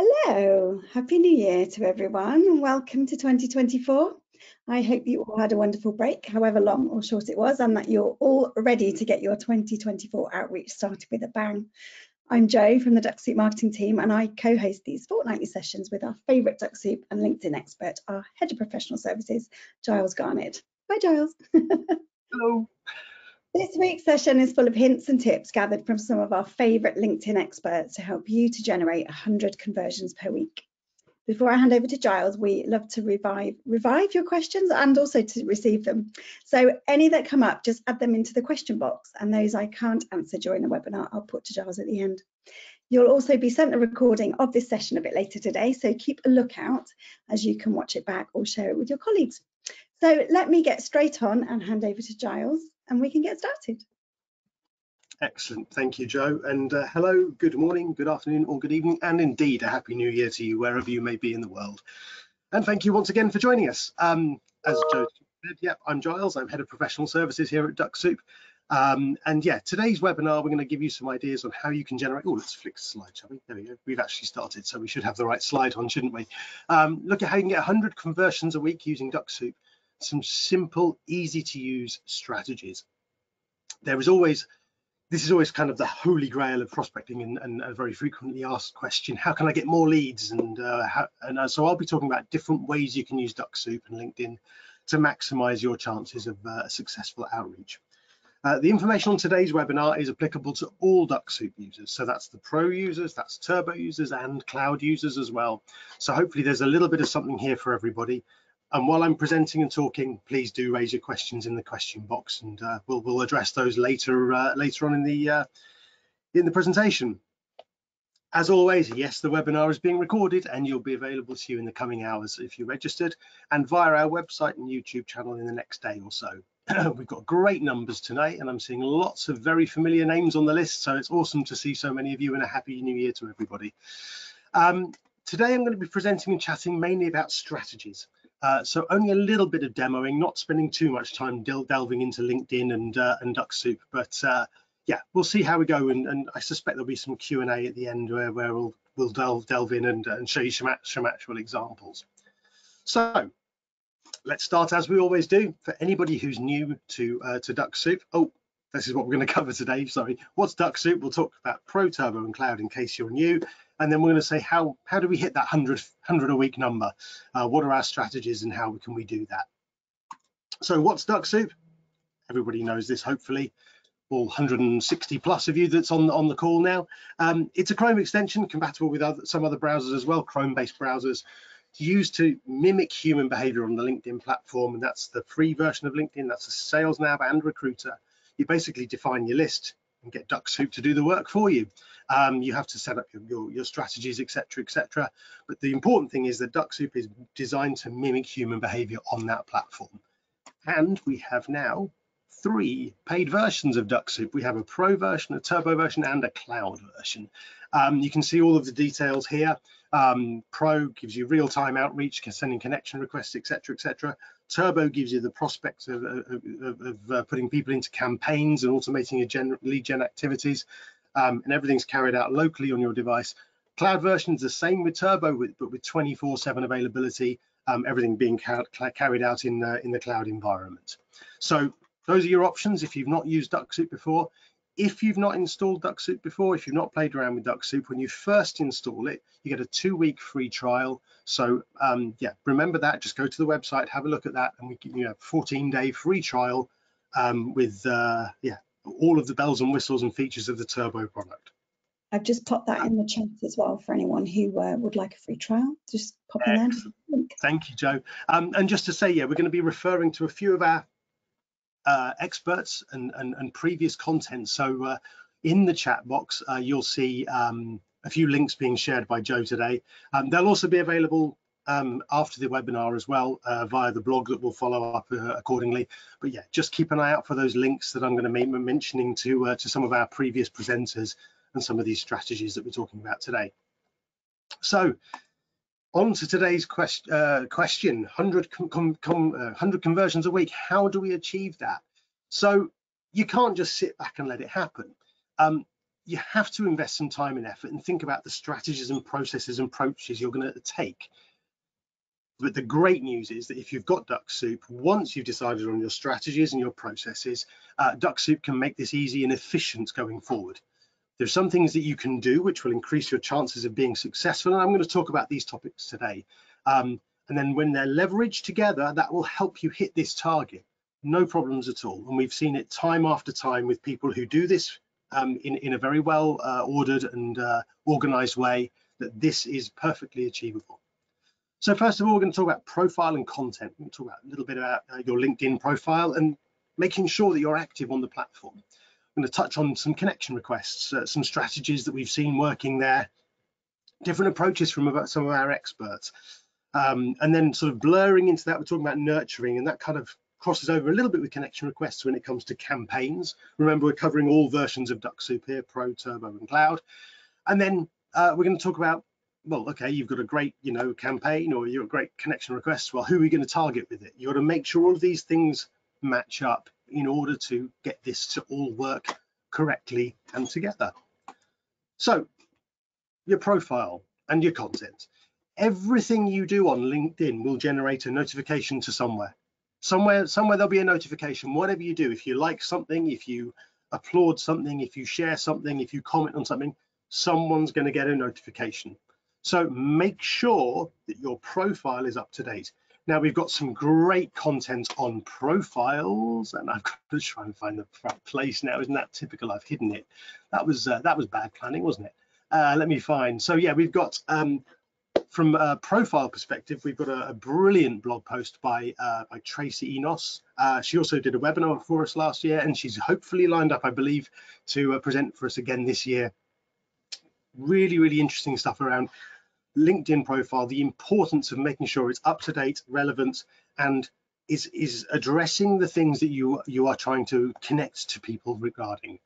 Hello, Happy New Year to everyone. Welcome to 2024. I hope you all had a wonderful break, however long or short it was, and that you're all ready to get your 2024 outreach started with a bang. I'm Jo from the Dux-Soup marketing team, and I co-host these fortnightly sessions with our favourite Dux-Soup and LinkedIn expert, our Head of Professional Services, Giles Garnett. Hi, Giles. Hello. This week's session is full of hints and tips gathered from some of our favourite LinkedIn experts to help you to generate 100 conversions per week. Before I hand over to Giles, we love to revive your questions and also to receive them. So any that come up, just add them into the question box, and those I can't answer during the webinar, I'll put to Giles at the end. You'll also be sent a recording of this session a bit later today, so keep a lookout as you can watch it back or share it with your colleagues. So let me get straight on and hand over to Giles, and we can get started. Excellent, thank you, Jo. And hello, good morning, good afternoon, or good evening, and indeed a happy new year to you wherever you may be in the world. And thank you once again for joining us. As Jo said, I'm Giles, I'm Head of Professional Services here at Dux-Soup. And yeah, today's webinar, we're going to give you some ideas on how you can generate, let's flick the slide, shall we? There we go, we've actually started, so we should have the right slide on, shouldn't we? Look at how you can get 100 conversions a week using Dux-Soup. Some simple, easy to use strategies. This is always kind of the holy grail of prospecting and a very frequently asked question, how can I get more leads? And so I'll be talking about different ways you can use Dux-Soup and LinkedIn to maximize your chances of successful outreach. The information on today's webinar is applicable to all Dux-Soup users. So that's the pro users, that's turbo users and cloud users as well. So hopefully there's a little bit of something here for everybody. And while I'm presenting and talking, please do raise your questions in the question box, and we'll address those later on in the presentation. As always, yes, the webinar is being recorded and you'll be available to you in the coming hours if you're registered, and via our website and YouTube channel in the next day or so. We've got great numbers tonight, and I'm seeing lots of very familiar names on the list, so it's awesome to see so many of you, and a happy new year to everybody. Today I'm going to be presenting and chatting mainly about strategies. So only a little bit of demoing, not spending too much time delving into LinkedIn and Dux-Soup, but yeah, we'll see how we go, and I suspect there'll be some Q&A at the end where we'll delve in and show you some actual examples. So let's start as we always do. For anybody who's new to Dux-Soup, this is what we're going to cover today. Sorry, what's Dux-Soup? We'll talk about Pro, Turbo, and Cloud in case you're new. And then we're going to say how do we hit that 100 a week number? What are our strategies and how can we do that? So what's Dux-Soup? Everybody knows this, hopefully. All 160 plus of you that's on the call now. It's a Chrome extension compatible with some other browsers as well, Chrome-based browsers, used to mimic human behavior on the LinkedIn platform. And that's the free version of LinkedIn. That's a Sales Nav and Recruiter. You basically define your list and get Dux-Soup to do the work for you. You have to set up your strategies, etc. But the important thing is that Dux-Soup is designed to mimic human behavior on that platform. And we have now 3 paid versions of Dux-Soup. We have a pro version, a turbo version, and a cloud version. You can see all of the details here. Pro gives you real-time outreach, sending connection requests, etc. Turbo gives you the prospect of putting people into campaigns and automating your lead gen activities, and everything's carried out locally on your device. Cloud version is the same with Turbo, but with 24/7 availability, everything being carried out in the cloud environment. So those are your options if you've not used Dux-Soup before. If you've not installed Dux-Soup before, if you've not played around with Dux-Soup, when you first install it, you get a 2-week free trial. So yeah, remember that. Just go to the website, have a look at that, and we give you a 14-day free trial with yeah, all of the bells and whistles and features of the Turbo product. I've just popped that in the chat as well for anyone who would like a free trial. Just pop in there. Thank you, Jo. And just to say, yeah, we're going to be referring to a few of our experts and previous content. So in the chat box, you'll see a few links being shared by Jo today. They'll also be available after the webinar as well via the blog that will follow up accordingly. But yeah, just keep an eye out for those links that I'm going to be mentioning to some of our previous presenters and some of these strategies that we're talking about today. So on to today's question, 100 conversions a week. How do we achieve that? So you can't just sit back and let it happen. you have to invest some time and effort and think about the strategies and processes and approaches you're going to take. But the great news is that if you've got Dux-Soup, once you've decided on your strategies and your processes, Dux-Soup can make this easy and efficient going forward. There's some things that you can do which will increase your chances of being successful, and I'm going to talk about these topics today. And then when they're leveraged together, that will help you hit this target. No problems at all. And we've seen it time after time with people who do this in a very well ordered and organized way, that this is perfectly achievable. So first of all, we're going to talk about profile and content. We're going to talk about a little bit about your LinkedIn profile and making sure that you're active on the platform. I'm going to touch on some connection requests, some strategies that we've seen working there, different approaches from some of our experts. And then sort of blurring into that, we're talking about nurturing, and that kind of crosses over a little bit with connection requests when it comes to campaigns. Remember, we're covering all versions of Dux-Soup here, Pro, Turbo, and Cloud. And then we're going to talk about, well, okay, you've got a great, campaign, or you've got great connection requests. Well, who are we going to target with it? You've got to make sure all of these things match up in order to get this to all work correctly and together. So your profile and your content. Everything you do on LinkedIn will generate a notification to somewhere. Somewhere there'll be a notification. Whatever you do, if you like something, if you applaud something, if you share something, if you comment on something, someone's going to get a notification. So make sure that your profile is up to date. Now, we've got some great content on profiles, and I've got to try and find the right place now. Isn't that typical? I've hidden it. That was bad planning, wasn't it? Let me find. So yeah, we've got from a profile perspective, we've got a brilliant blog post by Tracy Enos. She also did a webinar for us last year, and she's hopefully lined up, I believe, to present for us again this year. Really, really interesting stuff around LinkedIn profile, the importance of making sure it's up to date, relevant, and is addressing the things that you are trying to connect to people regarding.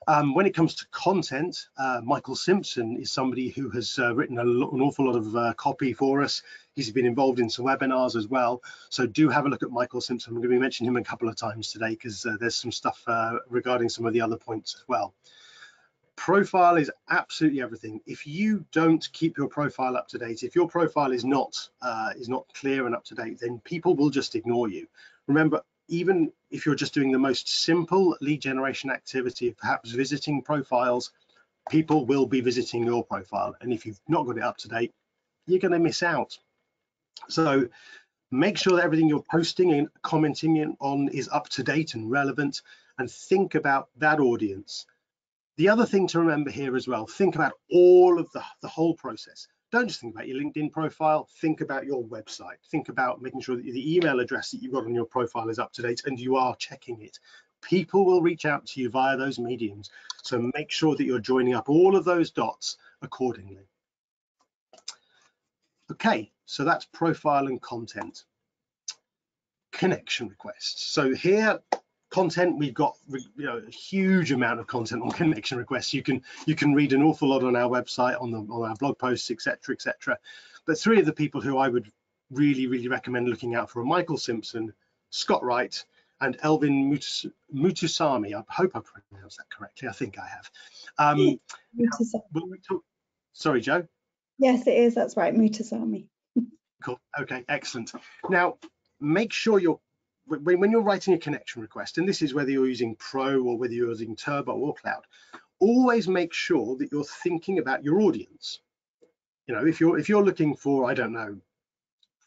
When it comes to content, Michael Simpson is somebody who has written an awful lot of copy for us. He's been involved in some webinars as well. So do have a look at Michael Simpson. I'm going to be mentioning him a couple of times today because there's some stuff regarding some of the other points as well. Profile is absolutely everything. If you don't keep your profile up to date, if your profile is not clear and up to date, then people will just ignore you. Remember, even if you're just doing the most simple lead generation activity, perhaps visiting profiles, people will be visiting your profile. And if you've not got it up to date, you're going to miss out. So make sure that everything you're posting and commenting on is up to date and relevant, and think about that audience. The other thing to remember here as well, think about all of the whole process. Don't just think about your LinkedIn profile, think about your website. Think about making sure that the email address that you've got on your profile is up to date and you are checking it. People will reach out to you via those mediums. So make sure that you're joining up all of those dots accordingly. Okay, so that's profile and content. Connection requests. So here, content, we've got a huge amount of content on connection requests. You can read an awful lot on our website, on our blog posts, etc., etc. But three of the people who I would really recommend looking out for are Michael Simpson, Scott Wright, and Elvin Mutusami. I hope I pronounced that correctly. I think I have. Sorry, Joe. Yes, it is. That's right, Mutusami. Cool. Okay, excellent. Now, make sure when you're writing a connection request, and this is whether you're using Pro or whether you're using Turbo or Cloud, always make sure that you're thinking about your audience. If you're looking for, I don't know,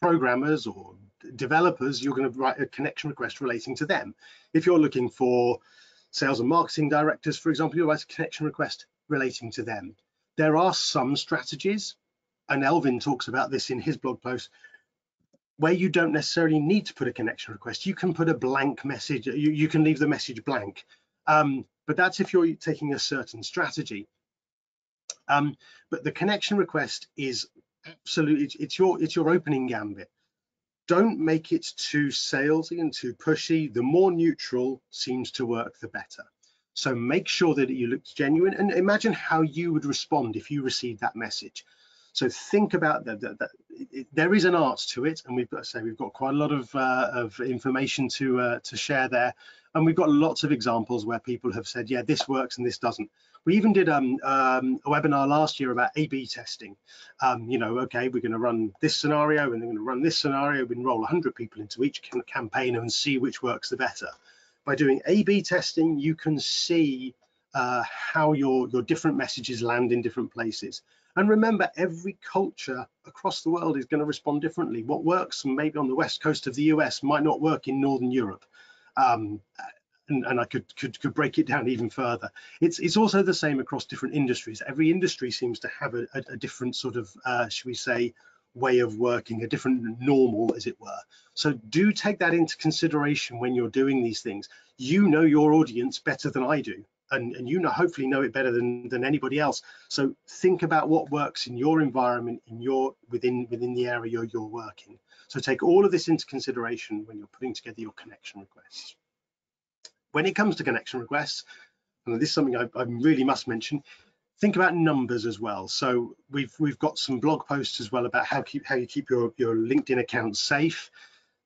programmers or developers, you're going to write a connection request relating to them. If you're looking for sales and marketing directors, for example, you'll write a connection request relating to them. There are some strategies, and Elvin talks about this in his blog post, where you don't necessarily need to put a connection request. You can put a blank message, you can leave the message blank, but that's if you're taking a certain strategy. But the connection request is absolutely, it's your opening gambit. Don't make it too salesy and too pushy. The more neutral seems to work, the better. So make sure that it looks genuine, and imagine how you would respond if you received that message. So think about that. There is an art to it, and we've got quite a lot of information to share there And we've got lots of examples where people have said, yeah, this works and this doesn't. We even did a webinar last year about A/B testing. You know, okay, we're going to run this scenario and they're going to run this scenario. We enroll 100 people into each campaign and see which works the better. By doing A/B testing, you can see how your different messages land in different places. And remember, every culture across the world is going to respond differently. What works maybe on the west coast of the US might not work in Northern Europe. And I could break it down even further. It's also the same across different industries. Every industry seems to have a different sort of, should we say, way of working, a different normal, as it were. So do take that into consideration when you're doing these things. You know your audience better than I do, and you hopefully know it better than anybody else. So think about what works in your environment, within the area you're working. So take all of this into consideration when you're putting together your connection requests. When it comes to connection requests, and this is something I really must mention, think about numbers as well. So we've got some blog posts as well about how you keep your LinkedIn account safe.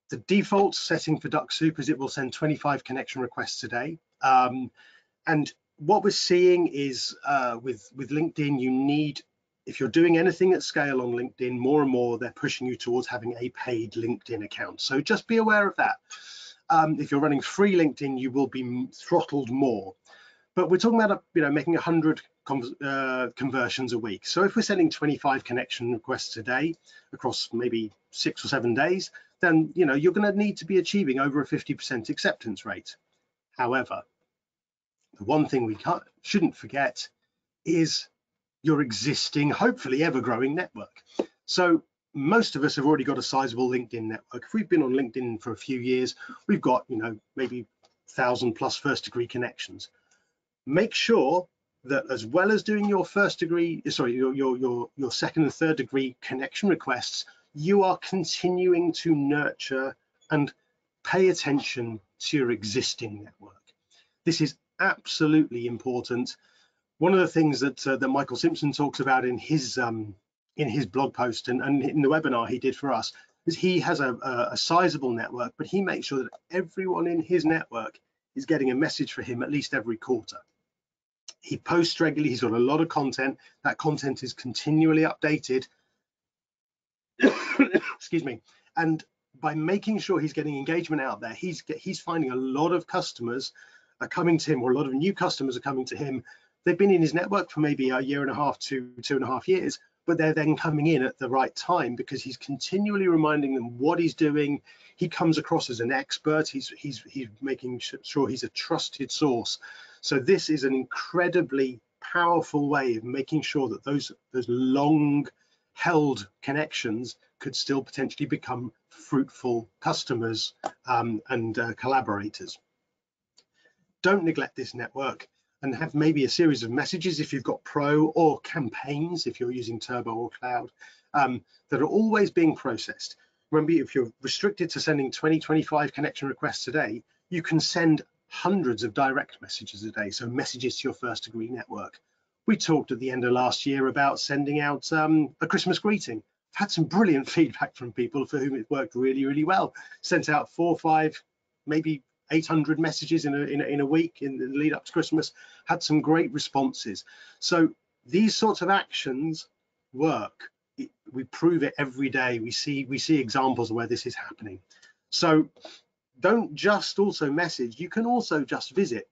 The default setting for Dux-Soup is it will send 25 connection requests a day. And what we're seeing is with LinkedIn, you need, if you're doing anything at scale on LinkedIn, more and more they're pushing you towards having a paid LinkedIn account. So just be aware of that. If you're running free LinkedIn, you will be throttled more. But we're talking about making 100 conversions a week. So if we're sending 25 connection requests a day across maybe 6 or 7 days, then you're going to need to be achieving over a 50% acceptance rate. However, the one thing we shouldn't forget is your existing, hopefully ever-growing network. So most of us have already got a sizable LinkedIn network. If we've been on LinkedIn for a few years, we've got maybe 1,000+ first-degree connections. Make sure that as well as doing your your second and third degree connection requests, you are continuing to nurture and pay attention to your existing network. This is absolutely important. One of the things that Michael Simpson talks about in his blog post and in the webinar he did for us is he has a sizable network, but he makes sure that everyone in his network is getting a message for him at least every quarter. He posts regularly, he's got a lot of content. That content is continually updated. Excuse me. And by making sure he's getting engagement out there, he's finding a lot of customers are coming to him, or a lot of new customers are coming to him. They've been in his network for maybe a year and a half to 2.5 years, but they're then coming in at the right time because he's continually reminding them what he's doing. He comes across as an expert. He's making sure he's a trusted source. So this is an incredibly powerful way of making sure that those long held connections could still potentially become fruitful customers and collaborators. Don't neglect this network, and have maybe a series of messages if you've got Pro, or campaigns if you're using Turbo or Cloud, that are always being processed. Remember, if you're restricted to sending 20-25 connection requests a day, you can send hundreds of direct messages a day, so messages to your first degree network. We talked at the end of last year about sending out a Christmas greeting. I've had some brilliant feedback from people for whom it worked really, really well. Sent out 4, 5, maybe 800 messages in a week in the lead up to Christmas, had some great responses. So these sorts of actions work. We prove it every day. We see examples where this is happening. So don't just also message, you can also just visit.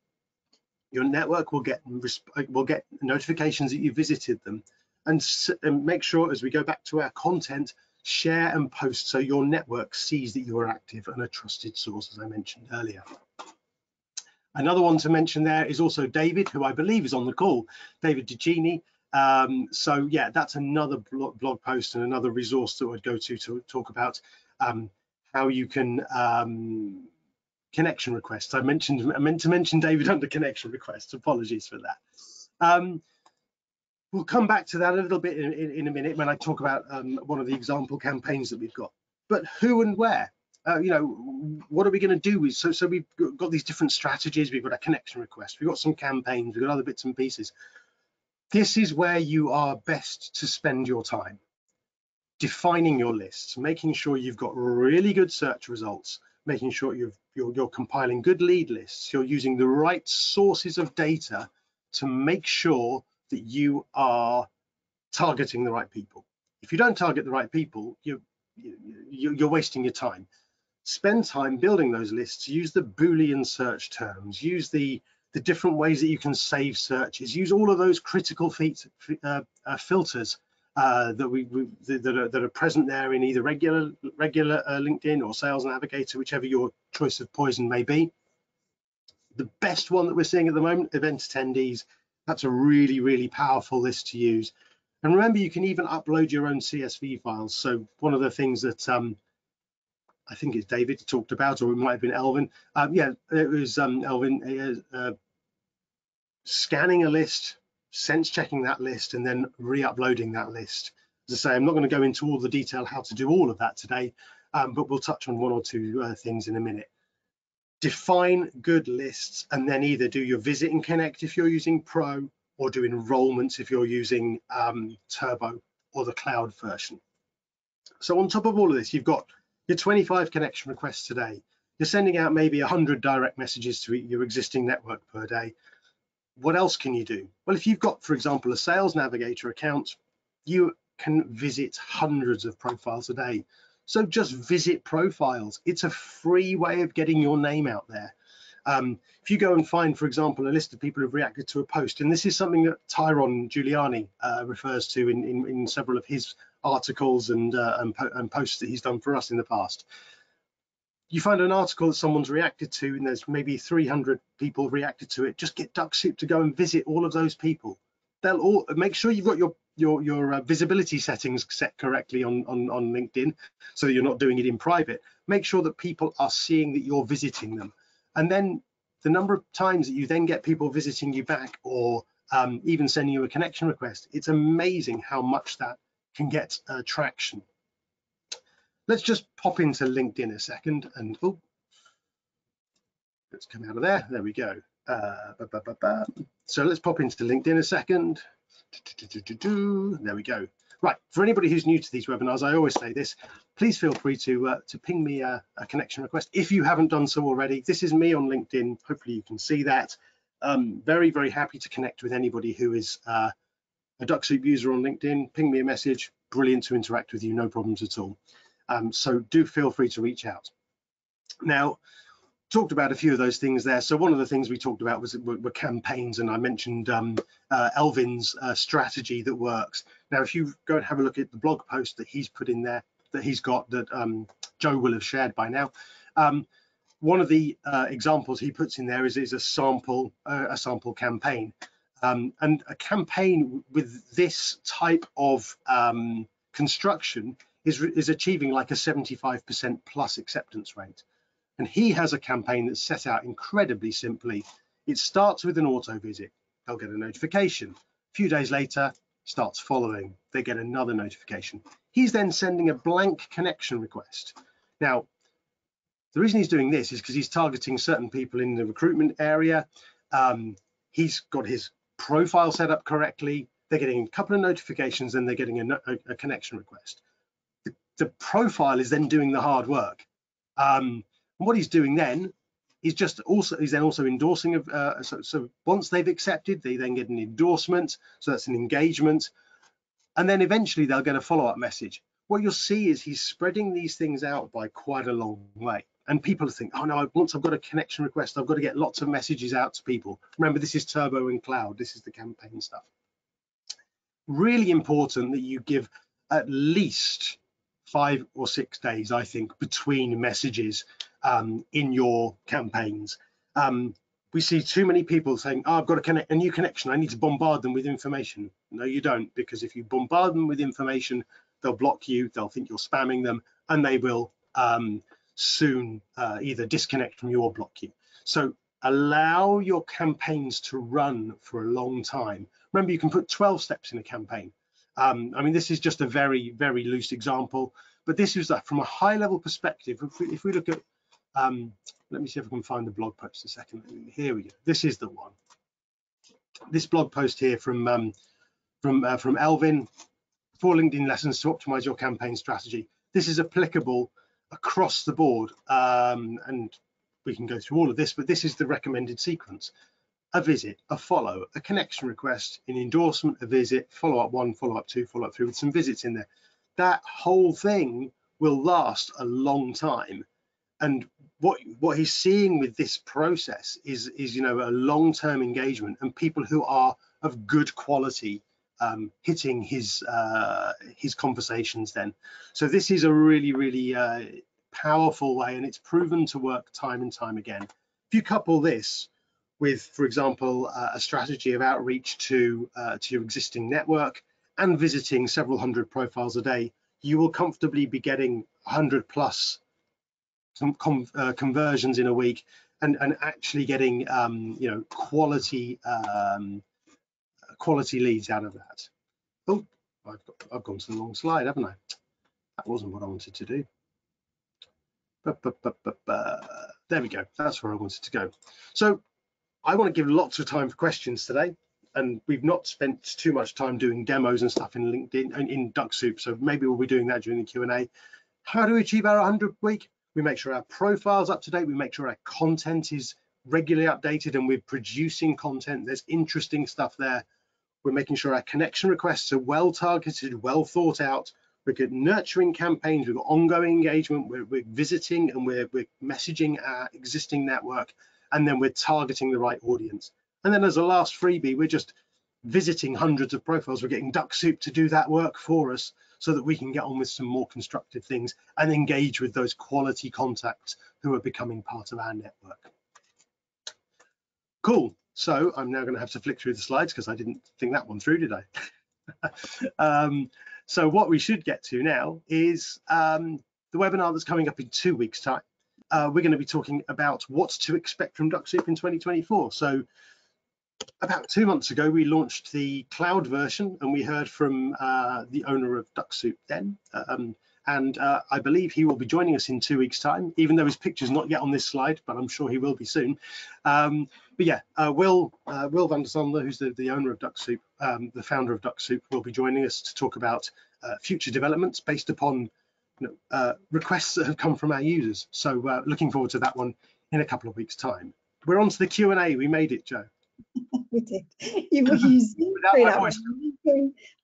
Your network will get notifications that you visited them, and make sure, as we go back to our content, share and post so your network sees that you are active and a trusted source, as I mentioned earlier. Another one to mention there is also David, who I believe is on the call, David DeGini. So yeah, that's another blog post and another resource that I'd go to talk about how you can connection requests. I meant to mention David under connection requests. Apologies for that. We'll come back to that a little bit in a minute when I talk about one of the example campaigns that we've got. But who and where? What are we going to do with? So we've got these different strategies. We've got a connection request. We've got some campaigns. We've got other bits and pieces. This is where you are best to spend your time. Defining your lists, making sure you've got really good search results, making sure you're compiling good lead lists, you're using the right sources of data to make sure that you are targeting the right people. If you don't target the right people, you're wasting your time. Spend time building those lists, use the Boolean search terms, use the different ways that you can save searches, use all of those critical filters that are present there in either regular LinkedIn or Sales Navigator, whichever your choice of poison may be. The best one that we're seeing at the moment, event attendees, that's a really, really powerful list to use. And remember, you can even upload your own CSV files. So one of the things that I think it's David talked about, or it might have been Elvin. Yeah, it was Elvin, scanning a list, sense checking that list, and then re-uploading that list. As I say, I'm not going to go into all the detail how to do all of that today, but we'll touch on one or two things in a minute. Define good lists, and then either do your visit and connect if you're using Pro, or do enrollments if you're using Turbo or the cloud version. So on top of all of this, you've got your 25 connection requests today. You're sending out maybe 100 direct messages to your existing network per day. What else can you do? Well, if you've got, for example, a Sales Navigator account, you can visit hundreds of profiles a day. So just visit profiles. It's a free way of getting your name out there. If you go and find, for example, a list of people who've reacted to a post, and this is something that Tyrone Giuliani refers to in several of his articles and posts that he's done for us in the past. You find an article that someone's reacted to, and there's maybe 300 people reacted to it. Just get Dux-Soup to go and visit all of those people. They'll all make sure you've got your visibility settings set correctly on LinkedIn, so you're not doing it in private. Make sure that people are seeing that you're visiting them, and then the number of times that you then get people visiting you back, or even sending you a connection request, it's amazing how much that can get traction. Let's just pop into LinkedIn a second, and oh, let's come out of there. There we go. So let's pop into LinkedIn a second. There we go. Right, for anybody who's new to these webinars, I always say this, please feel free to ping me a connection request if you haven't done so already. This is me on LinkedIn. Hopefully you can see that. Very, very happy to connect with anybody who is a Dux-Soup user on LinkedIn. Ping me a message. Brilliant to interact with you, no problems at all. So do feel free to reach out. Now, talked about a few of those things there. So one of the things we talked about were campaigns, and I mentioned Elvin's strategy that works. Now, if you go and have a look at the blog post that he's put in there, that he's got, that Joe will have shared by now, one of the examples he puts in there is a sample campaign, and a campaign with this type of construction is achieving like a 75% plus acceptance rate. And he has a campaign that's set out incredibly simply. It starts with an auto visit. They'll get a notification. A few days later, starts following. They get another notification. He's then sending a blank connection request. Now, the reason he's doing this is because he's targeting certain people in the recruitment area. He's got his profile set up correctly. They're getting a couple of notifications, and they're getting a connection request. The profile is then doing the hard work. And what he's doing then is he's then also endorsing. So once they've accepted, they then get an endorsement. So that's an engagement, and then eventually they'll get a follow-up message. What you'll see is he's spreading these things out by quite a long way. And people think, oh no, once I've got a connection request, I've got to get lots of messages out to people. Remember, this is Turbo and Cloud. This is the campaign stuff. Really important that you give at least 5 or 6 days, I think, between messages in your campaigns. We see too many people saying, oh, I've got a new connection, I need to bombard them with information. No, you don't, because if you bombard them with information, they'll block you, they'll think you're spamming them, and they will soon either disconnect from you or block you. So allow your campaigns to run for a long time. Remember, you can put 12 steps in a campaign. I mean, this is just a very, very loose example, but this is from a high level perspective. If we look at, let me see if I can find the blog post a second. Here we go. This is the one. This blog post here from Elvin, 4 LinkedIn lessons to optimize your campaign strategy. This is applicable across the board, and we can go through all of this, but this is the recommended sequence: a visit, a follow, a connection request, an endorsement, a visit, follow-up 1, follow-up 2, follow-up 3, with some visits in there. That whole thing will last a long time. And what he's seeing with this process is you know, a long-term engagement and people who are of good quality hitting his conversations then. So this is a really powerful way, and it's proven to work time and time again. If you couple this with, for example, a strategy of outreach to your existing network and visiting several hundred profiles a day, you will comfortably be getting 100 plus conversions in a week, and actually getting you know, quality leads out of that. Oh, I've gone to the wrong slide, haven't I? That wasn't what I wanted to do. There we go. That's where I wanted to go. So I want to give lots of time for questions today, and we've not spent too much time doing demos and stuff in LinkedIn and in Dux-Soup, so maybe we'll be doing that during the Q&A. How do we achieve our 100th week? We make sure our profile's up to date. We make sure our content is regularly updated, and we're producing content. There's interesting stuff there. We're making sure our connection requests are well targeted, well thought out. We're good nurturing campaigns. We've got ongoing engagement. We're visiting and we're messaging our existing network, and then we're targeting the right audience. And then as a last freebie, we're just visiting hundreds of profiles. We're getting Dux-Soup to do that work for us, so that we can get on with some more constructive things and engage with those quality contacts who are becoming part of our network. Cool. So I'm now going to have to flick through the slides because I didn't think that one through, did I? So what we should get to now is the webinar that's coming up in 2 weeks' time. We're going to be talking about what to expect from Dux-Soup in 2024. So about 2 months ago, we launched the cloud version, and we heard from the owner of Dux-Soup then. I believe he will be joining us in 2 weeks' time, even though his picture's not yet on this slide, but I'm sure he will be soon. But yeah, Will van der Sonder, who's the owner of Dux-Soup, the founder of Dux-Soup, will be joining us to talk about future developments based upon requests that have come from our users. So looking forward to that one in a couple of weeks' time. We're on to the Q&A. We made it, Joe. We did. You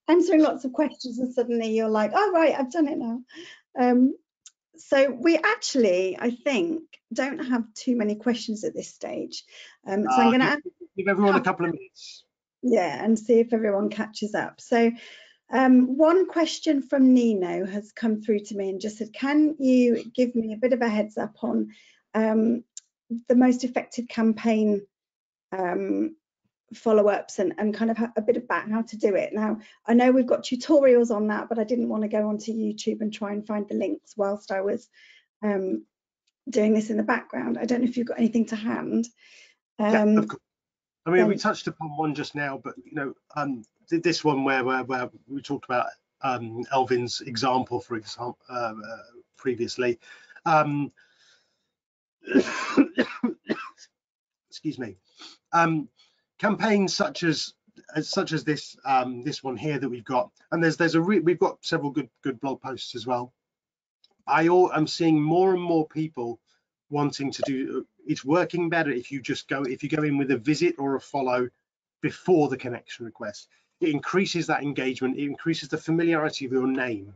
answering lots of questions, and suddenly you're like, oh right, I've done it now. So we actually, I think, don't have too many questions at this stage. So I'm going to give everyone a couple of minutes. Yeah, and see if everyone catches up. So one question from Nino has come through to me and just said, can you give me a bit of a heads up on the most effective campaign follow-ups and kind of a bit about how to do it. Now, I know we've got tutorials on that, but I didn't want to go onto YouTube and try and find the links whilst I was doing this in the background. I don't know if you've got anything to hand. Yeah, of course. I mean, we touched upon one just now, but you know, this one where we talked about Elvin's example, for example, previously. Excuse me. Campaigns such as this this one here that we've got, and we've got several good blog posts as well. I'm seeing more and more people wanting to do. It's working better if you go in with a visit or a follow before the connection request. It increases that engagement. It increases the familiarity of your name.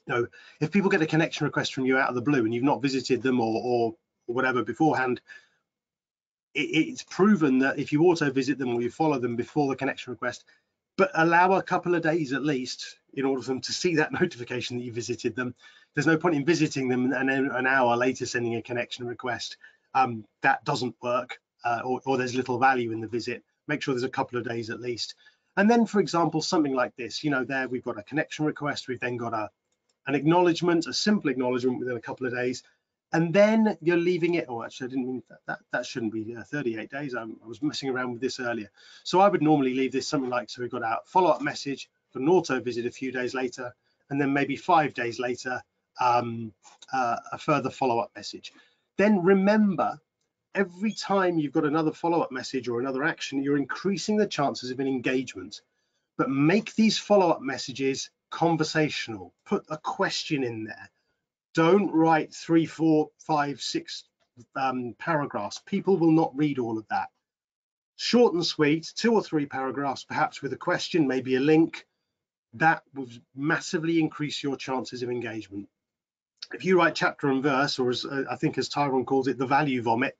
You know, if people get a connection request from you out of the blue and you've not visited them or whatever beforehand, it's proven that if you auto visit them or you follow them before the connection request, but allow a couple of days at least in order for them to see that notification that you visited them. There's no point in visiting them and then an hour later sending a connection request. That doesn't work, or there's little value in the visit. Make sure there's a couple of days at least. And then, for example, something like this, you know, there we've got a connection request, we've then got an acknowledgement, a simple acknowledgement within a couple of days. And then you're leaving it, oh, actually, I didn't mean that shouldn't be 38 days. I was messing around with this earlier. So I would normally leave this something like, so we've got our follow-up message, got an auto visit a few days later, and then maybe 5 days later, a further follow-up message. Then remember, every time you've got another follow-up message or another action, you're increasing the chances of an engagement. But make these follow-up messages conversational. Put a question in there. Don't write 3, 4, 5, 6 paragraphs. People will not read all of that. Short and sweet, 2 or 3 paragraphs, perhaps with a question, maybe a link. That will massively increase your chances of engagement. If you write chapter and verse, or as I think as Tyrone calls it, the value vomit,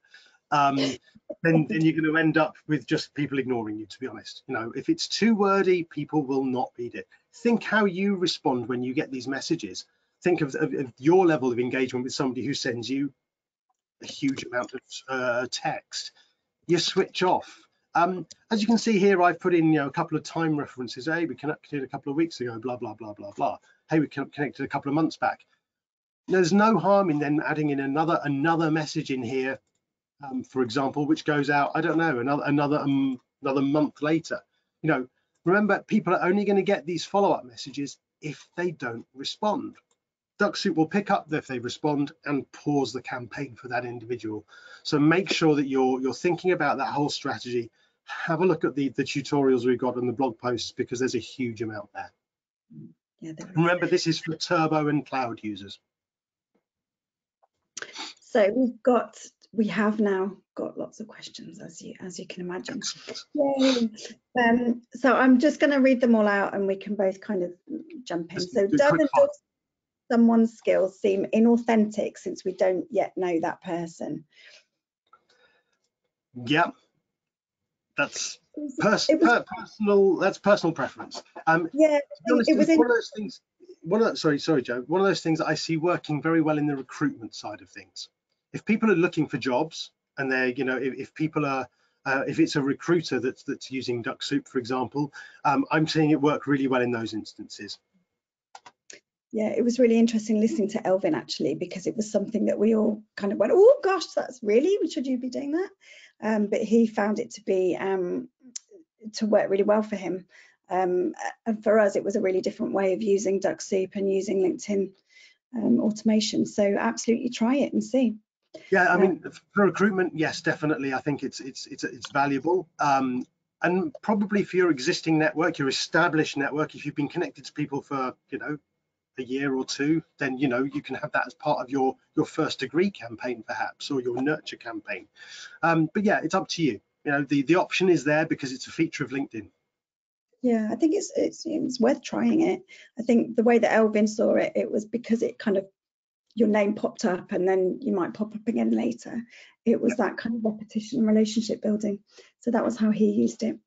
then you're going to end up with just people ignoring you, to be honest. You know, if it's too wordy, people will not read it. Think how you respond when you get these messages. Think of your level of engagement with somebody who sends you a huge amount of text. You switch off. As you can see here, I've put in, a couple of time references. Hey, we connected a couple of weeks ago, blah, blah, blah, blah, blah. Hey, we connected a couple of months back. There's no harm in then adding in another message in here, for example, which goes out, I don't know, another month later. You know, remember, people are only going to get these follow-up messages if they don't respond. Dux-Soup will pick up if they respond and pause the campaign for that individual. So make sure that you're thinking about that whole strategy. Have a look at the tutorials we've got and the blog posts, because there's a huge amount there. Yeah, remember, this is for Turbo and Cloud users. So we have now got lots of questions, as you can imagine. Yay. So I'm just going to read them all out and we can both kind of jump in. So does someone's skills seem inauthentic since we don't yet know that person? Yeah, that's personal. That's personal preference. Yeah, honest, it was one of those things. Sorry, Joe. One of those things that I see working very well in the recruitment side of things. If people are looking for jobs, and they're, if people are, if it's a recruiter that's using Dux-Soup, for example, I'm seeing it work really well in those instances. Yeah, it was really interesting listening to Elvin, actually, because it was something that we all kind of went, oh gosh, that's really, should you be doing that? But he found it to be to work really well for him. And for us, it was a really different way of using Dux-Soup and using LinkedIn automation. So absolutely try it and see. Yeah, I mean, for recruitment, yes, definitely. I think it's valuable. And probably for your existing network, your established network, if you've been connected to people for, a year or two, then you can have that as part of your first degree campaign, perhaps, or your nurture campaign. But yeah, it's up to you. The option is there because it's a feature of LinkedIn. Yeah, I think it's worth trying it. I think the way that Elvin saw it, it was because it kind of, your name popped up and then you might pop up again later. It was that kind of repetition, relationship building. So that was how he used it.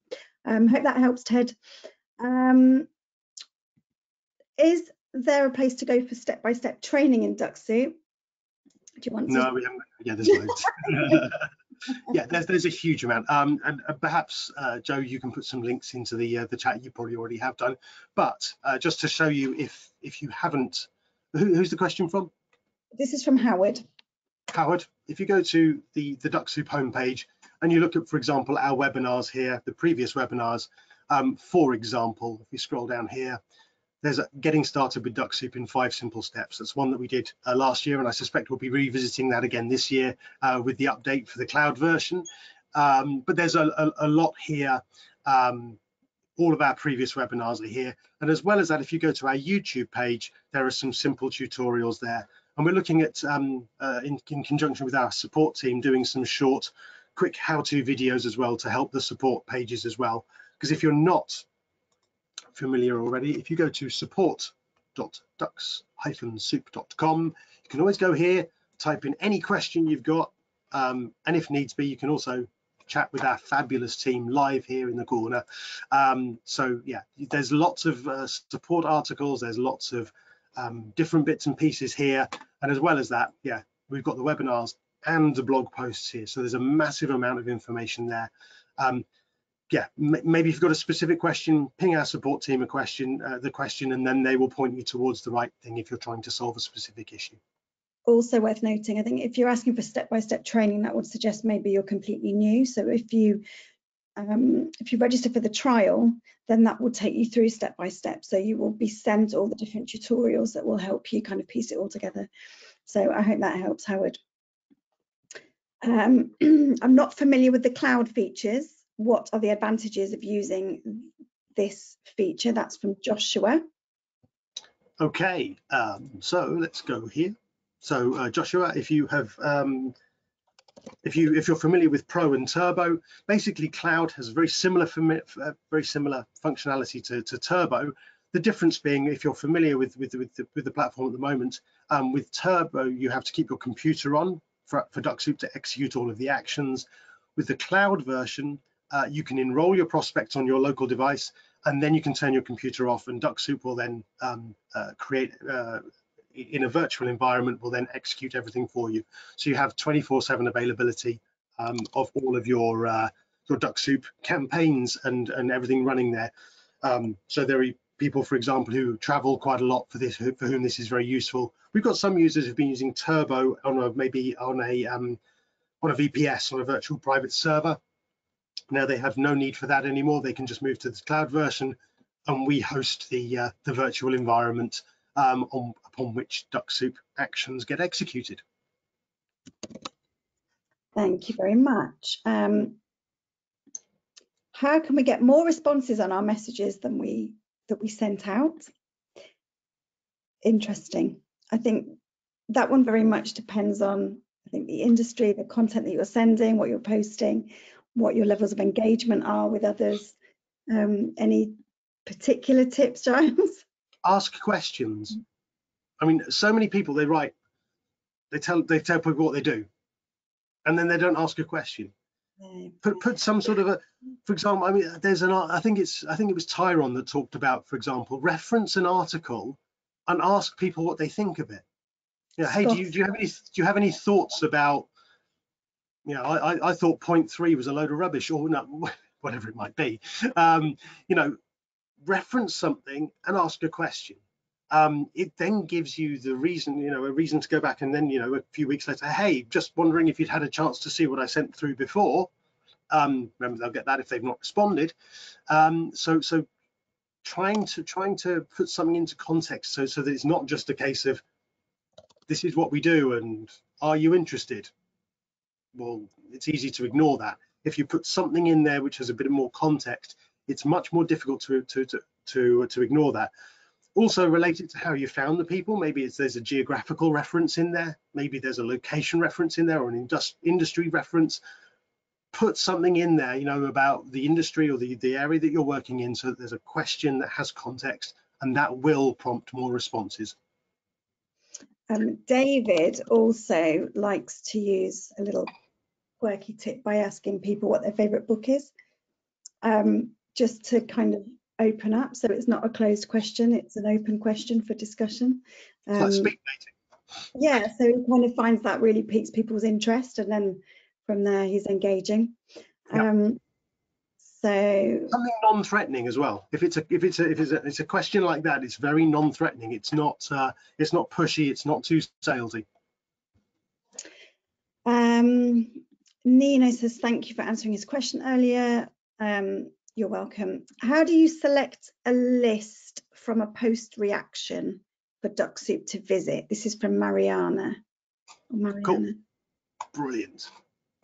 Hope that helps, Ted. Is there a place to go for step-by-step training in Dux-Soup? Do you want to? No, we haven't. Yeah, there's loads. Yeah, there's a huge amount. And perhaps, Joe, you can put some links into the chat. You probably already have done. But just to show you, if you haven't, who's the question from? This is from Howard. Howard, if you go to the Dux-Soup homepage and you look at, for example, our webinars here, the previous webinars, for example, if you scroll down here, there's getting started with Dux-Soup in 5 simple steps. That's one that we did last year, and I suspect we'll be revisiting that again this year with the update for the cloud version. But there's a lot here. All of our previous webinars are here. And as well as that, if you go to our YouTube page, there are some simple tutorials there. And we're looking at, in conjunction with our support team, doing some short, quick how-to videos as well to help the support pages as well. Because if you're not familiar already, if you go to support.dux-soup.com, you can always go here, type in any question you've got, and if needs be, you can also chat with our fabulous team live here in the corner. So yeah, there's lots of support articles, there's lots of different bits and pieces here, and as well as that, yeah, we've got the webinars and the blog posts here, so there's a massive amount of information there. Yeah, maybe if you've got a specific question, ping our support team the question, and then they will point you towards the right thing if you're trying to solve a specific issue. Also worth noting, I think if you're asking for step-by-step training, that would suggest maybe you're completely new. So if you register for the trial, then that will take you through step-by-step. So you will be sent all the different tutorials that will help you kind of piece it all together. So I hope that helps, Howard. I'm not familiar with the cloud features. What are the advantages of using this feature? That's from Joshua. Okay, so let's go here. So Joshua, if you have if you're familiar with Pro and Turbo, basically Cloud has very similar functionality to Turbo. The difference being, if you're familiar with the platform at the moment, with Turbo you have to keep your computer on for Dux-Soup to execute all of the actions. With the Cloud version, you can enroll your prospects on your local device, and then you can turn your computer off, and Dux-Soup will then create in a virtual environment, will then execute everything for you. So you have 24/7 availability of all of your Dux-Soup campaigns and everything running there. So there are people, for example, who travel quite a lot for this, for whom this is very useful. We've got some users who've been using Turbo on maybe on a VPS, on a virtual private server. Now they have no need for that anymore. They can just move to the Cloud version, and we host the virtual environment upon which Dux-Soup actions get executed. Thank you very much. How can we get more responses on our messages than that we sent out? Interesting. I think that one very much depends on, I think, the industry, the content that you're sending, what you're posting, what your levels of engagement are with others. Any particular tips, Giles? Ask questions. I mean, so many people, they tell people what they do, and then they don't ask a question. Yeah. Put some sort of a, for example, I mean, there's an, I think it was Tyron that talked about, for example, reference an article and ask people what they think of it. You know, hey, do you have any thoughts about, you know, I thought point 3 was a load of rubbish, or no, whatever it might be. You know, reference something and ask a question. It then gives you the reason, you know, a reason to go back, and then, you know, a few weeks later, hey, just wondering if you'd had a chance to see what I sent through before. Remember, they'll get that if they've not responded. So trying to put something into context, so that it's not just a case of, this is what we do and are you interested? Well, it's easy to ignore that. If you put something in there which has a bit more context, it's much more difficult to ignore that. Also related to how you found the people, maybe there's a geographical reference in there, maybe there's a location reference in there, or an industry reference. Put something in there, you know, about the industry or the area that you're working in, so that there's a question that has context, and that will prompt more responses. David also likes to use a little quirky tip by asking people what their favourite book is, just to kind of open up, so it's not a closed question, it's an open question for discussion. It's like speed dating. Yeah, so he kind of finds that really piques people's interest, and then from there he's engaging. Yep. So something non-threatening as well. If it's a question like that, it's very non-threatening. It's not pushy. It's not too salesy. Nino says thank you for answering his question earlier. You're welcome. How do you select a list from a post reaction for Dux-Soup to visit? This is from Mariana. Cool. Brilliant.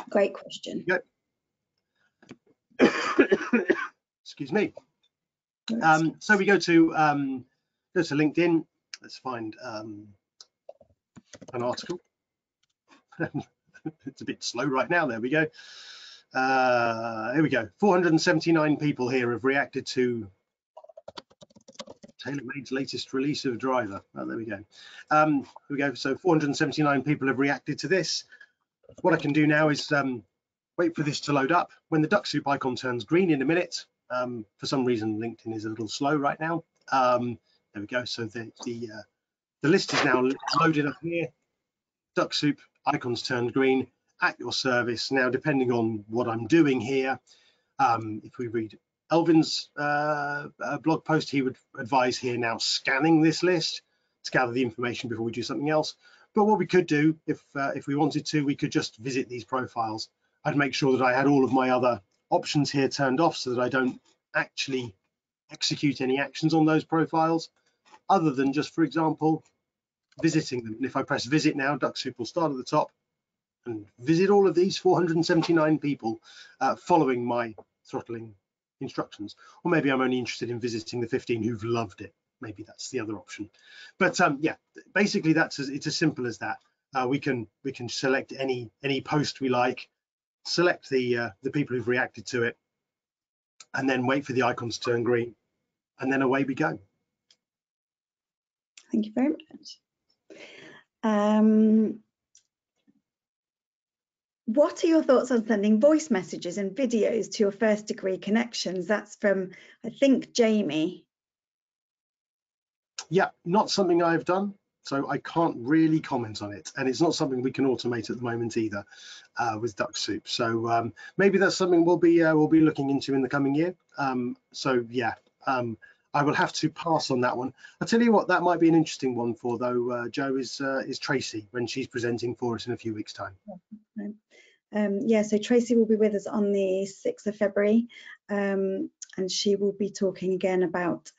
Great question. Yep. Excuse me. So we go to LinkedIn. Let's find an article. It's a bit slow right now. There we go. Here we go. 479 people here have reacted to TaylorMade's latest release of Driver. Oh, there we go. Here we go. So 479 people have reacted to this. What I can do now is wait for this to load up. When the Dux-Soup icon turns green in a minute, for some reason LinkedIn is a little slow right now. There we go. So the list is now loaded up here. Dux-Soup icons turned green, at your service. Now, depending on what I'm doing here, if we read Elvin's blog post, he would advise here now scanning this list to gather the information before we do something else. But what we could do, if we wanted to, we could just visit these profiles. I'd make sure that I had all of my other options here turned off, so that I don't actually execute any actions on those profiles, other than just, for example, visiting them. And if I press visit now, Dux-Soup will start at the top and visit all of these 479 people following my throttling instructions. Or maybe I'm only interested in visiting the 15 who've loved it. maybe that's the other option. But yeah, basically it's as simple as that. We can select any post we like, select the people who've reacted to it, and then wait for the icons to turn green, and then away we go. Thank you very much. What are your thoughts on sending voice messages and videos to your first degree connections? That's from, I think, Jamie. Yeah, not something I've done, so I can't really comment on it. And it's not something we can automate at the moment either with Dux-Soup. So maybe that's something we'll be looking into in the coming year. So yeah, I will have to pass on that one. I'll tell you what, that might be an interesting one for though, Joe, is Tracy when she's presenting for us in a few weeks' time. Yeah, so Tracy will be with us on the 6th of February, and she will be talking again about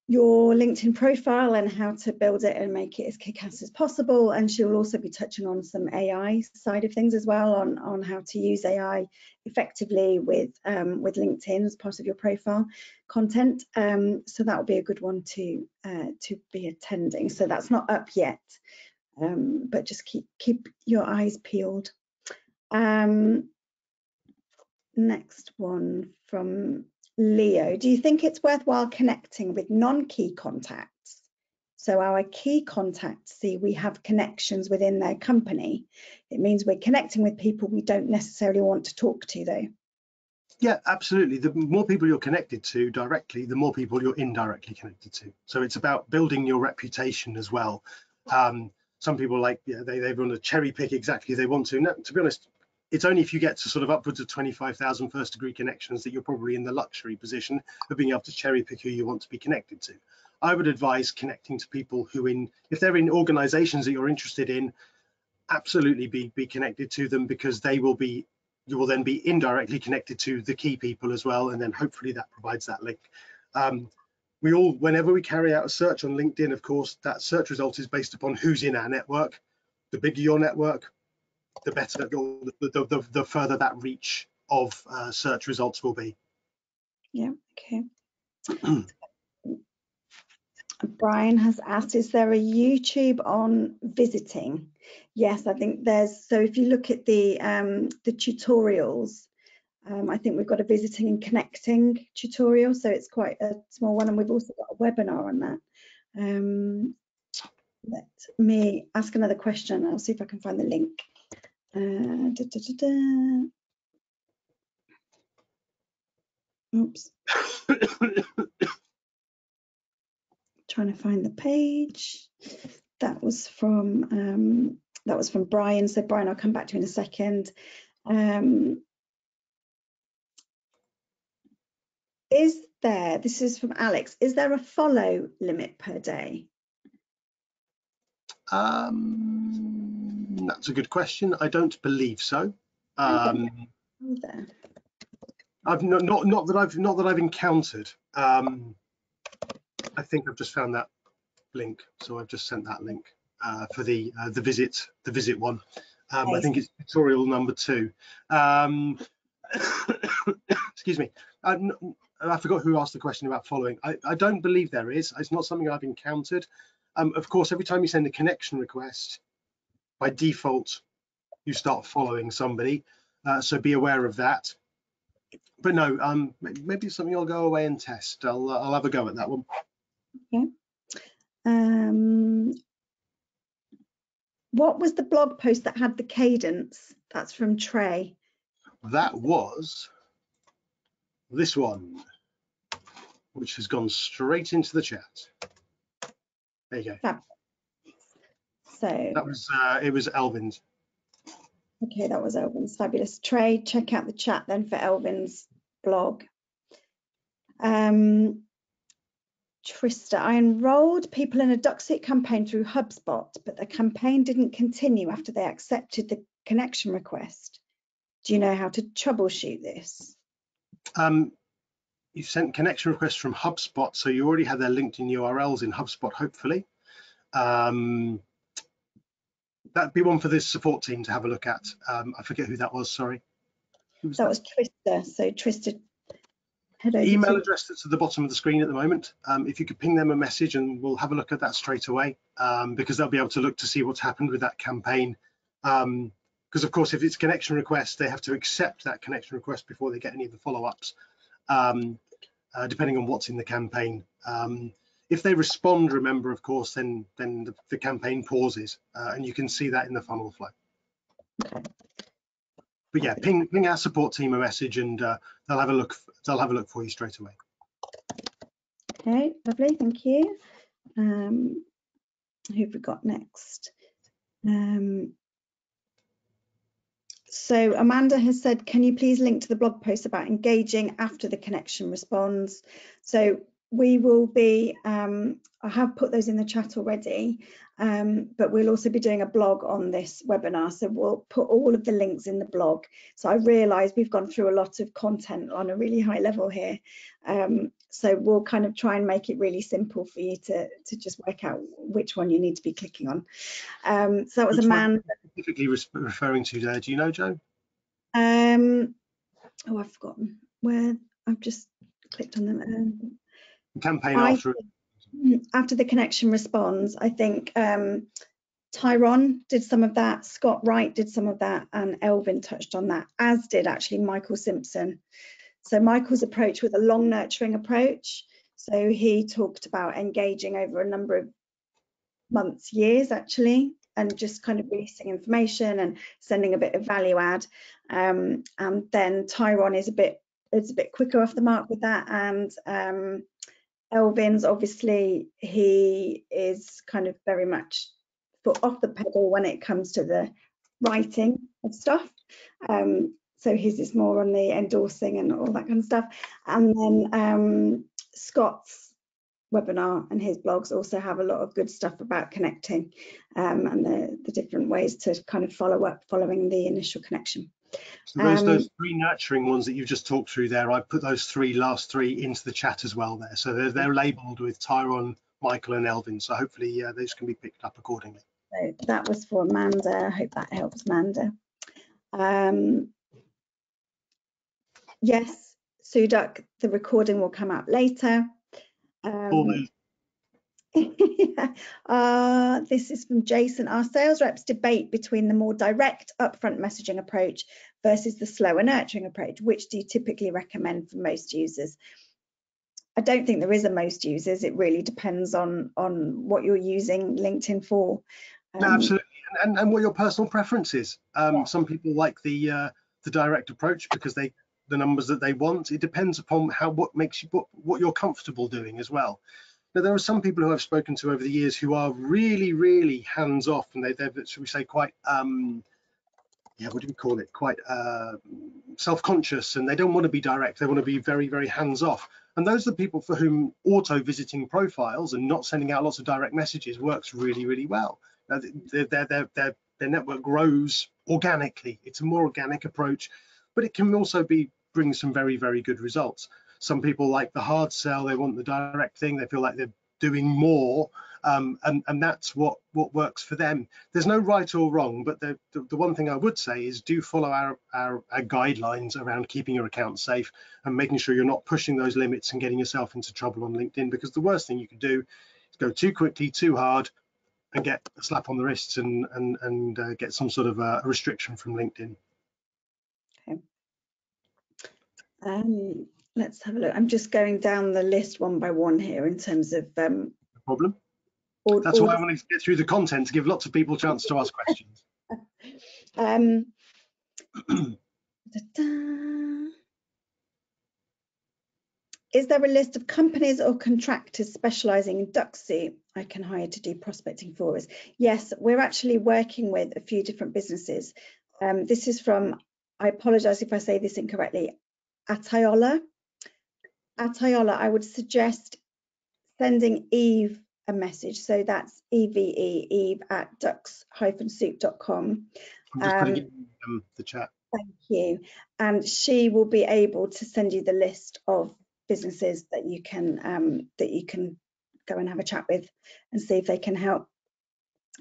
your LinkedIn profile and how to build it and make it as kick-ass as possible. And she will also be touching on some AI side of things as well, on how to use AI effectively with LinkedIn as part of your profile content. So that will be a good one to be attending. So that's not up yet, but just keep your eyes peeled. Next one from Leo. Do you think it's worthwhile connecting with non-key contacts? So our key contacts see we have connections within their company. It means we're connecting with people we don't necessarily want to talk to though. Yeah, absolutely. The more people you're connected to directly, the more people you're indirectly connected to. So it's about building your reputation as well. Some people like, yeah, they want to cherry pick exactly they want to. No, to be honest, it's only if you get to sort of upwards of 25,000 first degree connections that you're probably in the luxury position of being able to cherry pick who you want to be connected to. I would advise connecting to people who, if they're in organizations that you're interested in, absolutely be connected to them, because you will then be indirectly connected to the key people as well, and then hopefully that provides that link. Whenever we carry out a search on LinkedIn, of course, that search result is based upon who's in our network. The bigger your network, the better, the further that reach of search results will be. Yeah, okay. Brian has asked, is there a YouTube on visiting? Yes, I think there's. So if you look at the tutorials, I think we've got a visiting and connecting tutorial, so it's quite a small one, and we've also got a webinar on that. Let me ask another question. I'll see if I can find the link. Oops. Trying to find the page. That was from Brian. So Brian, I'll come back to you in a second. This is from Alex, is there a follow limit per day? That's a good question. I don't believe so. Okay. I've not that I've encountered. I think I've just found that link, so I've just sent that link for the visit one. I think it's tutorial number 2. Excuse me. I forgot who asked the question about following. I don't believe there is. It's not something I've encountered. Of course, every time you send a connection request, by default, you start following somebody. So be aware of that. But no, maybe it's something I'll go away and test. I'll have a go at that one. Okay. What was the blog post that had the cadence? That's from Trey. That was this one, which has gone straight into the chat. There you go. So that was it was Elvin's. Okay, that was Elvin's. Fabulous. Trey, check out the chat then for Elvin's blog. Trista, I enrolled people in a Dux-Soup campaign through HubSpot, but the campaign didn't continue after they accepted the connection request. Do you know how to troubleshoot this? You sent connection requests from HubSpot, so you already had their LinkedIn URLs in HubSpot, hopefully. That'd be one for this support team to have a look at. I forget who that was, sorry. That was Trista. So Trista, head over Email to. address that's at the bottom of the screen at the moment. If you could ping them a message and we'll have a look at that straight away, because they'll be able to look to see what's happened with that campaign. Because of course, if it's connection request, they have to accept that connection request before they get any of the follow-ups, depending on what's in the campaign. If they respond, remember, of course, then the campaign pauses, and you can see that in the funnel flow. Okay. But yeah, ping our support team a message, and they'll have a look. They'll have a look for you straight away. Okay, lovely, thank you. Who have we got next? So Amanda has said, can you please link to the blog post about engaging after the connection responds? So we will be, I have put those in the chat already, but we'll also be doing a blog on this webinar. So we'll put all of the links in the blog. So I realise we've gone through a lot of content on a really high level here. So we'll kind of try and make it really simple for you to just work out which one you need to be clicking on. So that was Amanda. Specifically referring to there, do you know, Jo? Oh, I've forgotten where. I've just clicked on them. Campaign after the connection responds. I think Tyrone did some of that, Scott Wright did some of that, and Elvin touched on that, as did actually Michael Simpson. So Michael's approach was a long nurturing approach. So he talked about engaging over a number of months, years actually, and just kind of releasing information and sending a bit of value add. And then Tyrone is a bit quicker off the mark with that, and Elvin's, obviously he is kind of very much foot off the pedal when it comes to the writing of stuff. So his is more on the endorsing and all that kind of stuff. And then Scott's webinar and his blogs also have a lot of good stuff about connecting, and the different ways to kind of follow up following the initial connection. So those three nurturing ones that you've just talked through there, I put those last three into the chat as well there. So they're labelled with Tyrone, Michael and Elvin. So hopefully those can be picked up accordingly. So that was for Amanda. I hope that helps, Amanda. Yes, Sudak, the recording will come out later. This is from Jason. Our sales reps debate between the more direct upfront messaging approach versus the slower nurturing approach. Which do you typically recommend for most users? I don't think there is a most users. It really depends on what you're using LinkedIn for. No, absolutely, and what your personal preference is. Yeah. Some people like the direct approach because the numbers that they want. It depends upon what you're comfortable doing as well. Now, there are some people who I've spoken to over the years who are really, really hands-off, and they're, should we say, quite, yeah, what do we call it? Quite self-conscious, and they don't want to be direct. They want to be very, very hands-off. And those are the people for whom auto-visiting profiles and not sending out lots of direct messages works really, really well. Now, their network grows organically. It's a more organic approach, but it can also bring some very, very good results. Some people like the hard sell, they want the direct thing, they feel like they're doing more, and that's what works for them. There's no right or wrong, but the one thing I would say is do follow our guidelines around keeping your account safe and making sure you're not pushing those limits and getting yourself into trouble on LinkedIn, because the worst thing you can do is go too quickly, too hard, and get a slap on the wrists and get some sort of a restriction from LinkedIn. Okay. Let's have a look. I'm just going down the list one by one here in terms of no problem. That's why I want to get through the content to give lots of people a chance to ask questions. Is there a list of companies or contractors specialising in Dux-Soup I can hire to do prospecting for us? Yes, we're actually working with a few different businesses. This is from, I apologise if I say this incorrectly, Atayola. Atayola, I would suggest sending Eve a message. So that's EVE, Eve at dux-soup.com. I'm just putting it in the chat. Thank you. And she will be able to send you the list of businesses that you can go and have a chat with and see if they can help.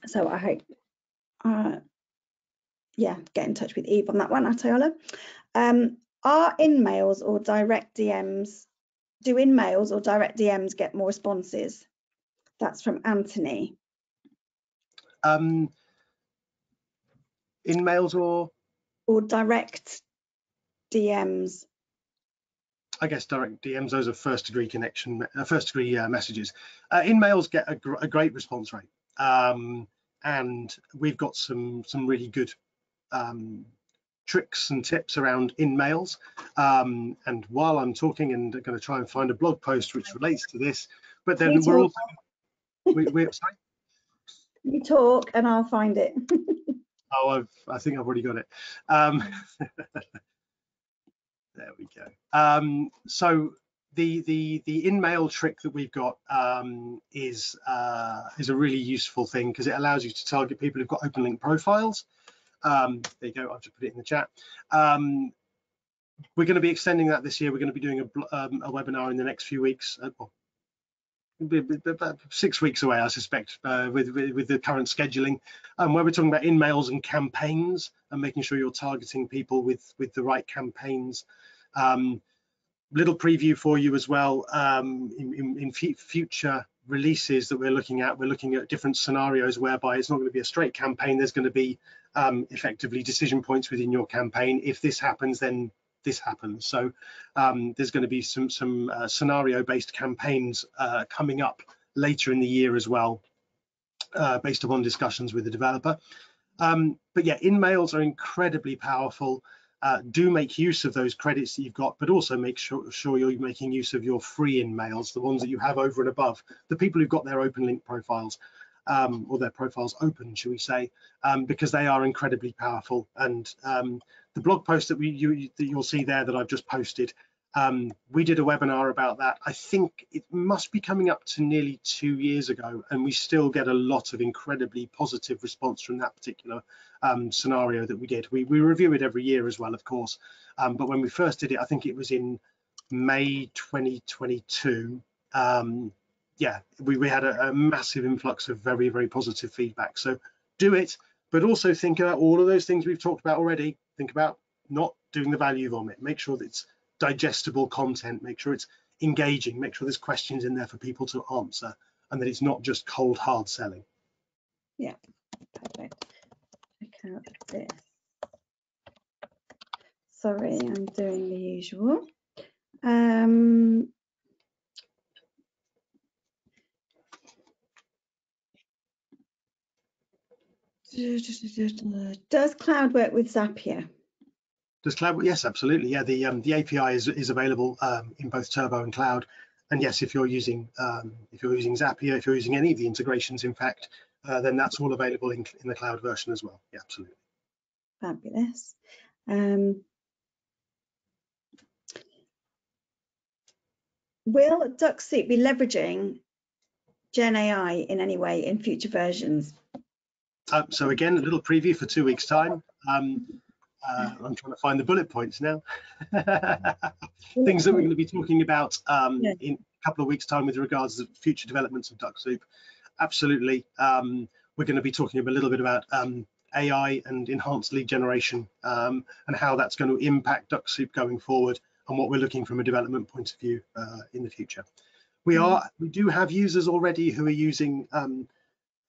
So I hope, yeah, get in touch with Eve on that one, Atayola. Are in-mails or direct DMs do in-mails or direct DMs get more responses? That's from Anthony. In-mails or direct DMs? I guess direct DMs, those are first degree messages. In-mails get a great response rate, and we've got some really good tricks and tips around in-mails. And while I'm talking, and going to try and find a blog post which relates to this, but then we're also sorry? You talk and I'll find it. Oh, I think I've already got it. There we go. So the in-mail trick that we've got is a really useful thing, because it allows you to target people who've got open link profiles. There you go. I'll just put it in the chat. We're going to be extending that this year. We're going to be doing a webinar in the next few weeks. About 6 weeks away, I suspect, with the current scheduling, where we're talking about in-mails and campaigns and making sure you're targeting people with the right campaigns. Little preview for you as well. In future releases that we're looking at different scenarios whereby it's not going to be a straight campaign. There's going to be effectively decision points within your campaign. If this happens, then this happens. So there's going to be some scenario-based campaigns coming up later in the year as well, based upon discussions with the developer. But yeah, in-mails are incredibly powerful. Do make use of those credits that you've got, but also make sure you're making use of your free in-mails, the ones that you have over and above, the people who've got their open link profiles, or their profiles open, shall we say, because they are incredibly powerful. And the blog post that you'll see there that I've just posted, we did a webinar about that. I think it must be coming up to nearly 2 years ago, and we still get a lot of incredibly positive response from that particular scenario that we did. We review it every year as well, of course, but when we first did it, I think it was in May 2022. Yeah, we had a massive influx of very, very positive feedback. So do it, but also think about all of those things we've talked about already. Think about not doing the value vomit. Make sure that it's digestible content, make sure it's engaging, make sure there's questions in there for people to answer, and that it's not just cold hard selling. Yeah, perfect. Check out this. Sorry, I'm doing the usual. Does cloud work with Zapier? Does cloud? Yes, absolutely. Yeah, the API is available in both Turbo and Cloud. And yes, if you're using Zapier, if you're using any of the integrations, in fact, then that's all available in the cloud version as well. Yeah, absolutely. Fabulous. Will Dux-Soup be leveraging Gen AI in any way in future versions? So again, a little preview for 2 weeks' time. I'm trying to find the bullet points now. Things that we're going to be talking about in a couple of weeks' time with regards to future developments of Dux-Soup. Absolutely. We're going to be talking a little bit about AI and enhanced lead generation, and how that's going to impact Dux-Soup going forward, and what we're looking from a development point of view in the future. We do have users already who are using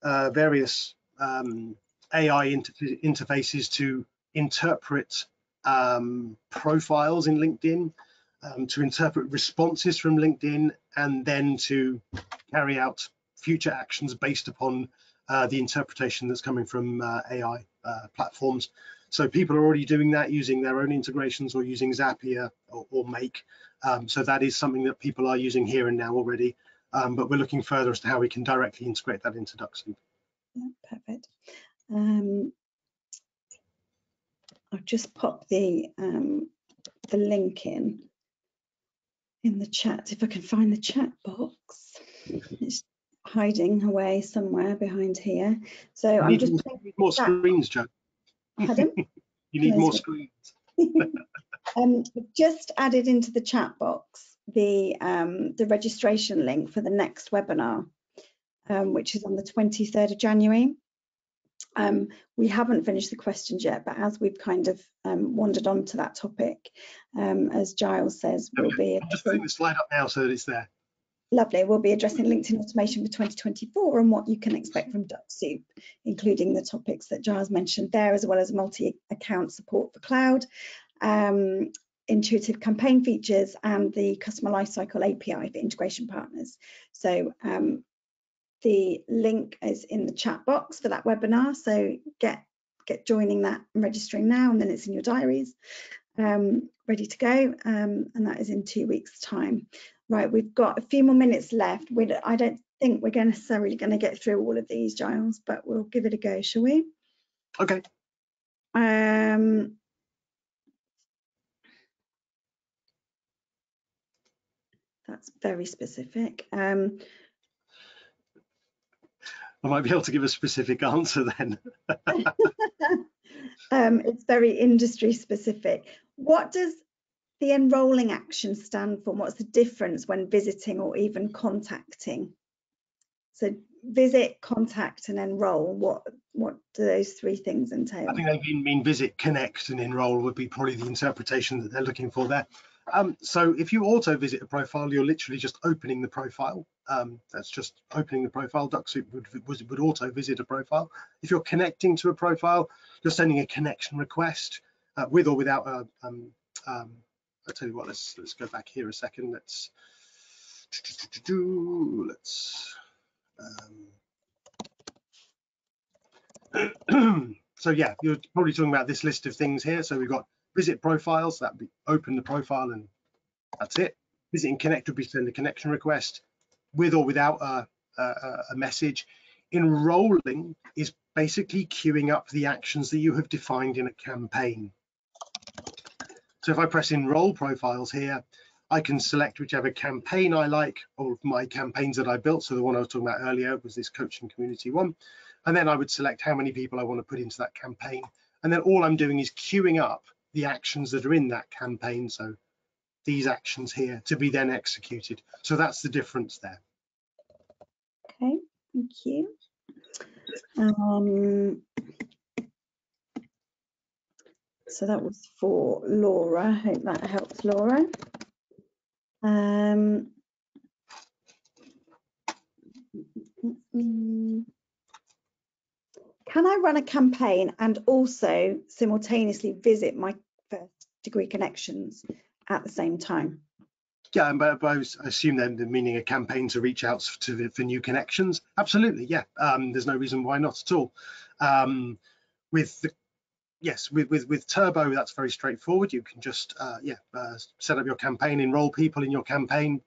various AI interfaces to interpret profiles in LinkedIn, to interpret responses from LinkedIn, and then to carry out future actions based upon the interpretation that's coming from AI platforms. So people are already doing that using their own integrations or using Zapier or Make. So that is something that people are using here and now already, but we're looking further as to how we can directly integrate that into Dux-Soup. Yeah, perfect. I'll just pop the link in the chat, if I can find the chat box. It's hiding away somewhere behind here. So I'm just need more screens, Joe. Pardon? You need more screens. Just added into the chat box the registration link for the next webinar, which is on the 23rd of January. We haven't finished the questions yet, but as we've kind of wandered on to that topic, as Giles says, we'll be I'm just putting the slide up now so that it's there. Lovely. We'll be addressing LinkedIn automation for 2024 and what you can expect from Dux-Soup, including the topics that Giles mentioned there, as well as multi-account support for cloud, intuitive campaign features, and the customer lifecycle API for integration partners. So the link is in the chat box for that webinar. So get joining that and registering now, and then it's in your diaries, ready to go. And that is in 2 weeks' time. Right, we've got a few more minutes left. I don't think we're necessarily going to get through all of these, Giles, but we'll give it a go, shall we? Okay. That's very specific. I might be able to give a specific answer then. It's very industry specific. What does the enrolling action stand for? What's the difference when visiting or even contacting? So visit, contact, and enroll. What do those three things entail? I think they mean visit, connect, and enroll would be probably the interpretation that they're looking for there. So if you auto visit a profile, you're literally just opening the profile. That's just opening the profile. Dux-Soup would auto visit a profile. If you're connecting to a profile, you're sending a connection request with or without a. I'll tell you what. Let's go back here a second. Let's. So yeah, you're probably talking about this list of things here. So we've got visit profiles, that would be open the profile and that's it. Visit and connect would be send a connection request with or without a message. Enrolling is basically queuing up the actions that you have defined in a campaign. So if I press enroll profiles here, I can select whichever campaign I like, or my campaigns that I built. So the one I was talking about earlier was this coaching community one. And then I would select how many people I want to put into that campaign. And then all I'm doing is queuing up the actions that are in that campaign. So these actions here to be then executed. So that's the difference there. Okay, thank you. So that was for Laura. I hope that helps, Laura. Can I run a campaign and also simultaneously visit my first degree connections at the same time? Yeah, but I assume then the meaning a campaign to reach out for new connections. Absolutely, yeah. There's no reason why not at all. With Turbo, that's very straightforward. You can just set up your campaign, enroll people in your campaign.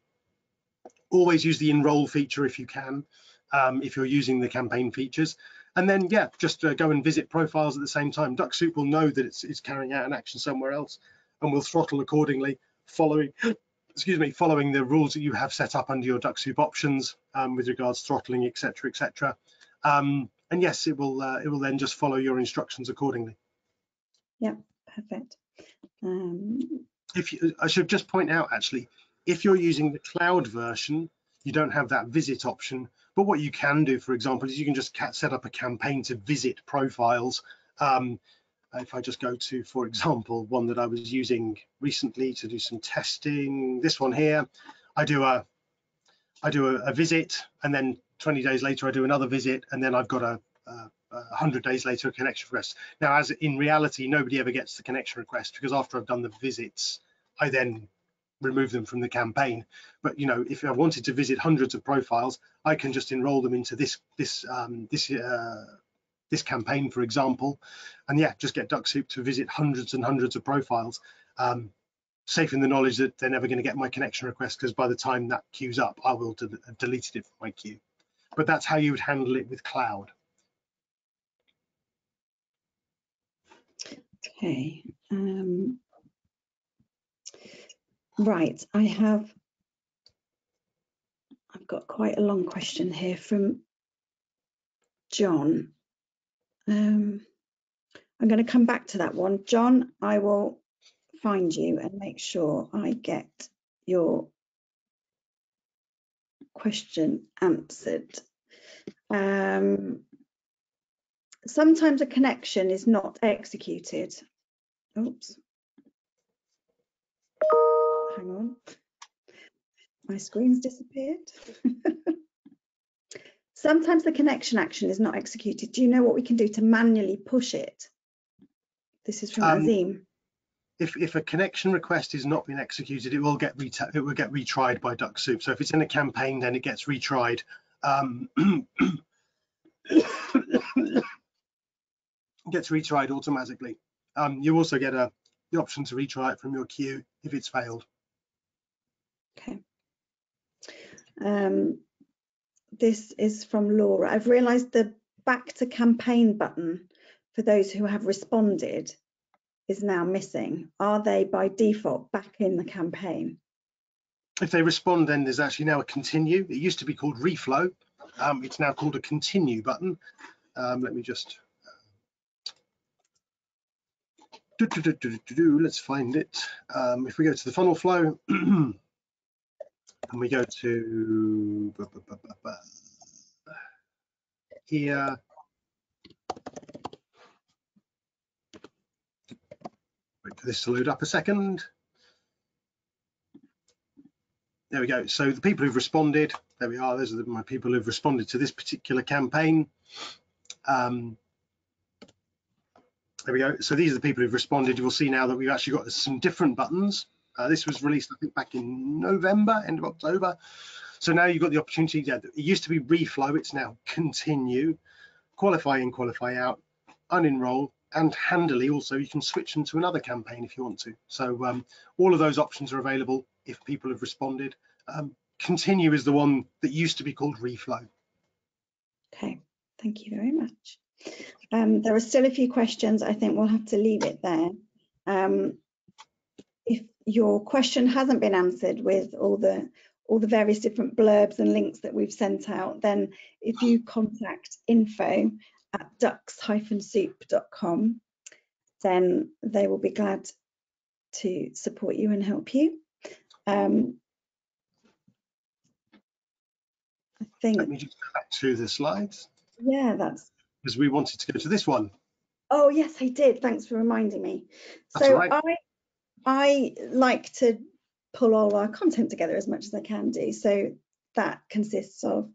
Always use the enroll feature if you can, if you're using the campaign features. And then just go and visit profiles at the same time. Dux-Soup will know that it's carrying out an action somewhere else, and will throttle accordingly, following the rules that you have set up under your Dux-Soup options with regards to throttling, etc., etc. And yes, it will then just follow your instructions accordingly. Yeah, perfect. I should just point out, actually, if you're using the cloud version, you don't have that visit option. But what you can do, for example, is you can just set up a campaign to visit profiles. If I just go to, for example, one that I was using recently to do some testing, this one here, I do a visit, and then 20 days later I do another visit, and then I've got 100 days later a connection request. Now, as in reality, nobody ever gets the connection request, because after I've done the visits, I then remove them from the campaign. But if I wanted to visit hundreds of profiles, I can just enroll them into this campaign, for example, and just get Dux-Soup to visit hundreds and hundreds of profiles, safe in the knowledge that they're never going to get my connection request, because by the time that queues up, I will have deleted it from my queue. But that's how you would handle it with cloud. Okay. Right, I've got quite a long question here from John. I'm going to come back to that one. John, I will find you and make sure I get your question answered. sometimes a connection is not executed. Oops. Hang on. My screen's disappeared. Sometimes the connection action is not executed. Do you know what we can do to manually push it? This is from Azim. If a connection request is not been executed, it will get retried by Dux-Soup. So if it's in a campaign, then it gets retried. Gets retried automatically. You also get the option to retry it from your queue if it's failed. Okay. This is from Laura. I've realised the back to campaign button for those who have responded is now missing. Are they by default back in the campaign? If they respond, then there's actually now a continue. It used to be called reflow. It's now called a continue button. Let me just let's find it. If we go to the funnel flow and we go to here, wait for this to load up a second. There we go. So the people who've responded, there we are. Those are my people who've responded to this particular campaign. There we go. So these are the people who've responded. You will see now that we've actually got some different buttons. This was released, I think, back in November, end of October. So now you've got the opportunity. Yeah, it used to be reflow. It's now continue, qualify in, qualify out, unenroll, and handily also you can switch them to another campaign if you want to. So all of those options are available if people have responded. Continue is the one that used to be called reflow. Okay, thank you very much. There are still a few questions. I think we'll have to leave it there. If your question hasn't been answered with all the various different blurbs and links that we've sent out, then if you contact info@dux-soup.com, then they will be glad to support you and help you. I think. Let me just go back to the slides. Yeah, that's. Because we wanted to go to this one. Oh yes, I did. Thanks for reminding me. That's so right. I like to pull all our content together as much as I can do. So that consists of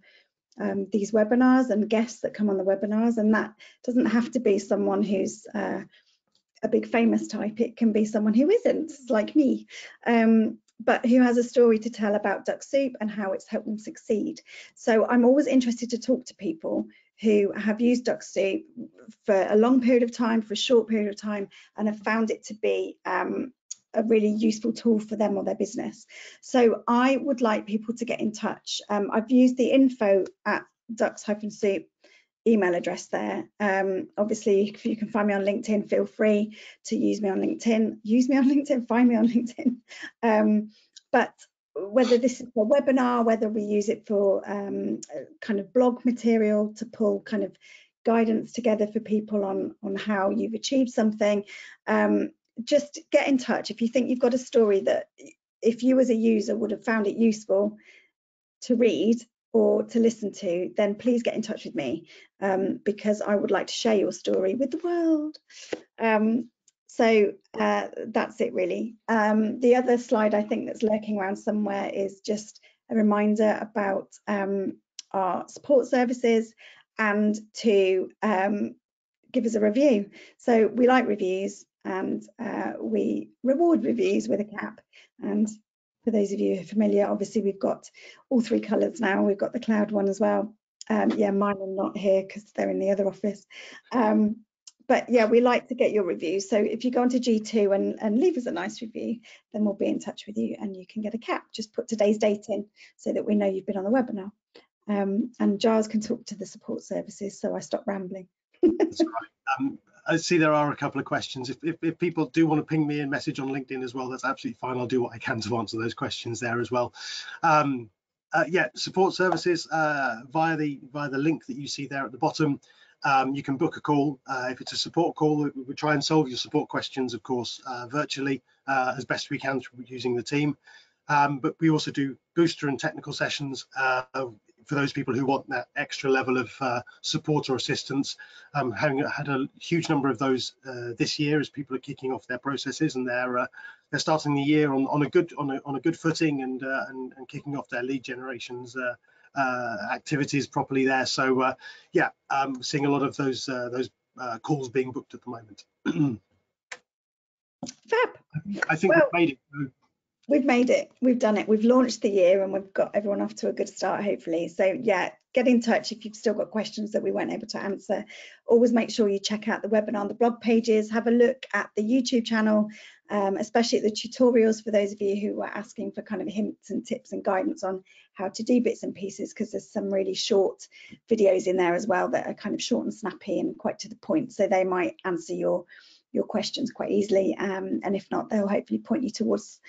these webinars and guests that come on the webinars, and that doesn't have to be someone who's a big famous type. It can be someone who isn't, like me, but who has a story to tell about Dux-Soup and how it's helped them succeed. So I'm always interested to talk to people who have used Dux-Soup for a long period of time, for a short period of time, and have found it to be a really useful tool for them or their business. So I would like people to get in touch. I've used the info@dux-soup email address there. Obviously, if you can find me on LinkedIn, feel free to use me on LinkedIn. Use me on LinkedIn, find me on LinkedIn. But whether this is for a webinar, whether we use it for kind of blog material to pull kind of guidance together for people on how you've achieved something, just get in touch. If you think you've got a story that if you as a user would have found it useful to read or to listen to, then please get in touch with me, because I would like to share your story with the world. So that's it really. The other slide I think that's lurking around somewhere is just a reminder about our support services and to give us a review. So we like reviews, and we reward reviews with a cap. And for those of you who are familiar, obviously we've got all three colours now. We've got the cloud one as well. Yeah, mine are not here because they're in the other office. But yeah, we like to get your reviews. So if you go onto G2 and leave us a nice review, then we'll be in touch with you and you can get a cap. Just put today's date in so that we know you've been on the webinar. And Giles can talk to the support services, so I stop rambling. That's right. I see there are a couple of questions. If people do want to ping me a message on LinkedIn as well, that's absolutely fine. I'll do what I can to answer those questions there as well. Yeah, support services via the link that you see there at the bottom. You can book a call. If it's a support call, we try and solve your support questions, of course, virtually as best we can using the team. But we also do booster and technical sessions for those people who want that extra level of support or assistance. Having had a huge number of those this year as people are kicking off their processes, and they're starting the year on a good footing, and kicking off their lead generations activities properly there. So yeah, seeing a lot of those calls being booked at the moment. Fab. I think we've made it. We've made it, we've done it, we've launched the year, and we've got everyone off to a good start, hopefully. So yeah, get in touch if you've still got questions that we weren't able to answer. Always make sure you check out the webinar on the blog pages, have a look at the YouTube channel, especially at the tutorials for those of you who were asking for kind of hints and tips and guidance on how to do bits and pieces, because there's some really short videos in there as well that are kind of short and snappy and quite to the point, so they might answer your questions quite easily, and if not, they'll hopefully point you towards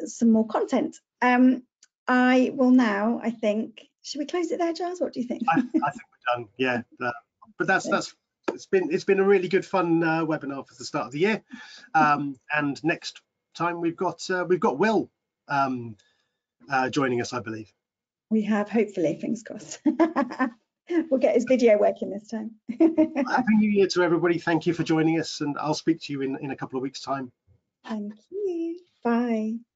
some more content. I will now, I think, should we close it there, Giles? What do you think? I think we're done. Yeah, but that's it's been a really good fun webinar for the start of the year. And next time we've got Will joining us, I believe. We have, hopefully, fingers crossed. We'll get his video working this time. Happy New Year to everybody. Thank you for joining us, and I'll speak to you in a couple of weeks' time. Thank you. Bye.